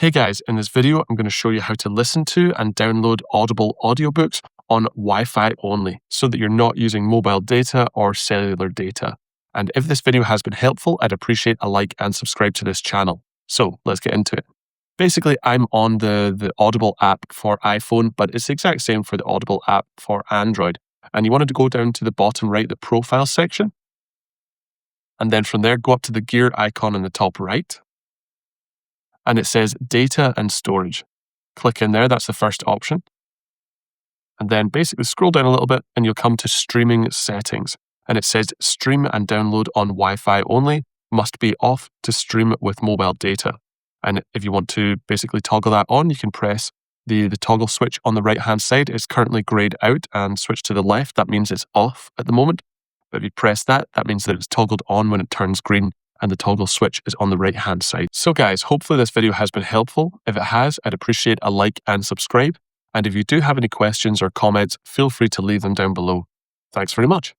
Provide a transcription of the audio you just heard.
Hey guys, in this video, I'm going to show you how to listen to and download Audible audiobooks on Wi-Fi only, so that you're not using mobile data or cellular data. And if this video has been helpful, I'd appreciate a like and subscribe to this channel. So let's get into it. Basically, I'm on the Audible app for iPhone, but it's the exact same for the Audible app for Android. And you wanted to go down to the bottom right, the profile section. And then from there, go up to the gear icon in the top right. And it says data and storage. Click in there, that's the first option. And then basically scroll down a little bit and you'll come to streaming settings. And it says stream and download on Wi-Fi only, must be off to stream with mobile data. And if you want to basically toggle that on, you can press the toggle switch on the right-hand side. It's currently grayed out and switch to the left. That means it's off at the moment. But if you press that, that means that it's toggled on when it turns green, and the toggle switch is on the right-hand side. So guys, hopefully this video has been helpful. If it has, I'd appreciate a like and subscribe. And if you do have any questions or comments, feel free to leave them down below. Thanks very much.